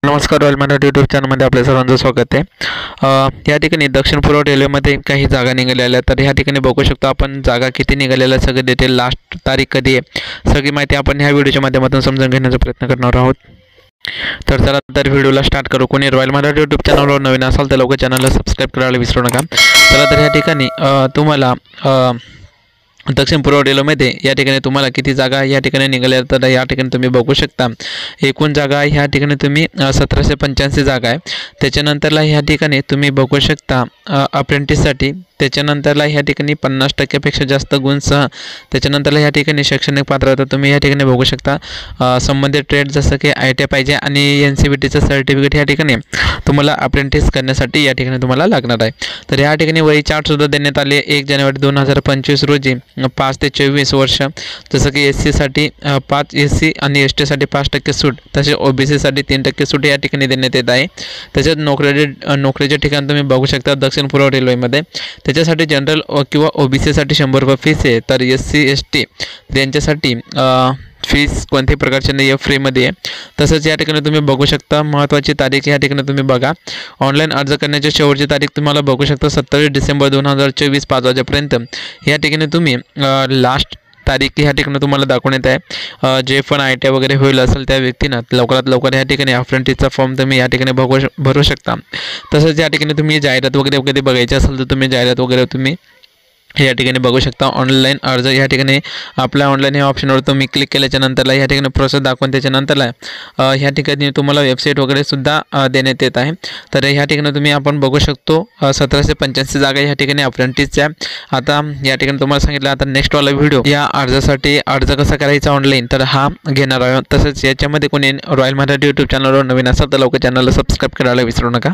नमस्कार, royal Marathi YouTube चॅनलमध्ये आपल्या सर्वांचं स्वागत आहे। या ठिकाणी दक्षिण पूर्व रेल्वेमध्ये काही जागा निघालेल्या तर ह्या ठिकाणी बघू शकतो आपण जागा किती निघालेल्या, सगळे डिटेल, लास्ट तारीख कधी आहे, सगळी माहिती आपण ह्या व्हिडिओच्या माध्यमातून समजून घेण्याचा प्रयत्न करणार आहोत। तर चला तर व्हिडिओला स्टार्ट करू। कोणी रॉयल मराठी यूट्यूब चॅनलवर नवीन असाल तर लवकर चॅनलला सबस्क्राईब करायला विसरू नका। चला तर ह्या ठिकाणी तुम्हाला दक्षिण पूर्व रेल्वेमध्ये या ठिकाणी तुम्हाला किती जागा या ठिकाणी निघाल्या तर या ठिकाणी तुम्ही बघू शकता। एकूण जागा ह्या ठिकाणी तुम्ही 1785 जागा आहे। त्याच्यानंतरला ह्या ठिकाणी तुम्ही बघू शकता अप्रेंटिससाठी, त्याच्यानंतरला ह्या ठिकाणी 50% जास्त गुणसह, त्याच्यानंतरला ह्या ठिकाणी शैक्षणिक पात्रता तुम्ही या ठिकाणी बघू शकता। संबंधित ट्रेड जसं की ITI पाहिजे आणि NCVTचं सर्टिफिकेट या ठिकाणी तुम्हाला अप्रेंटिस करण्यासाठी या ठिकाणी तुम्हाला लागणार आहे। तर या ठिकाणी वय चार्टसुद्धा देण्यात आले 1 जानेवारी 2025 रोजी 5 ते 24 वर्ष। जसं की SC साठी 5, SC आणि ST साठी 5% सूट, तसे OBC साठी 3% सूट या ठिकाणी देण्यात येत आहे। त्याच्यात नोकरीचे ठिकाण तुम्ही बघू शकता दक्षिण पूर्व रेल्वेमध्ये। त्याच्यासाठी जनरल किंवा OBC साठी 100 रुपये फीस आहे, तर SC ST त्यांच्यासाठी फीस कोणत्याही प्रकारची नाही आहे, फ्रीमध्ये आहे। तसंच या ठिकाणी तुम्ही बघू शकता महत्त्वाची तारीख या ठिकाणी तुम्ही बघा, ऑनलाईन अर्ज करण्याची शेवटची तारीख तुम्हाला बघू शकता 27 डिसेंबर 2024 5 वाजेपर्यंत या ठिकाणी तुम्ही लास्ट तारीख ह्या ठिकाणी तुम्हाला दाखवण्यात आहे। जे पण ITI वगैरे होईल असेल त्या व्यक्तींना लवकरात लवकर या ठिकाणी अप्रेंटिसचा फॉर्म तुम्ही या ठिकाणी भरू शकता। तसंच या ठिकाणी तुम्ही जाहिरात वगैरे कधी बघायची असेल तर तुम्ही जाहिरात वगैरे तुम्ही या ठिकाणी बघू शकता। ऑनलाईन अर्ज या ठिकाणी आपल्या ऑनलाईन या ऑप्शनवर तुम्ही क्लिक केल्याच्या नंतरला या ठिकाणी प्रोसेस दाखवून त्याच्यानंतरला ह्या ठिकाणी तुम्हाला वेबसाईट वगैरे सुद्धा देण्यात येत आहे। तर ह्या ठिकाणी तुम्ही आपण बघू शकतो 1785 जागा ह्या ठिकाणी अप्रेंटिसच्या। आता या ठिकाणी तुम्हाला सांगितलं, आता नेक्स्टवाला व्हिडिओ या अर्जासाठी अर्ज कसा करायचा ऑनलाईन तर हा घेणार आहे। तसंच याच्यामध्ये कोणी रॉयल मराठी यूट्यूब चॅनलवर नवीन असाल तर लवकर चॅनलला सबस्क्राईब करायला विसरू नका।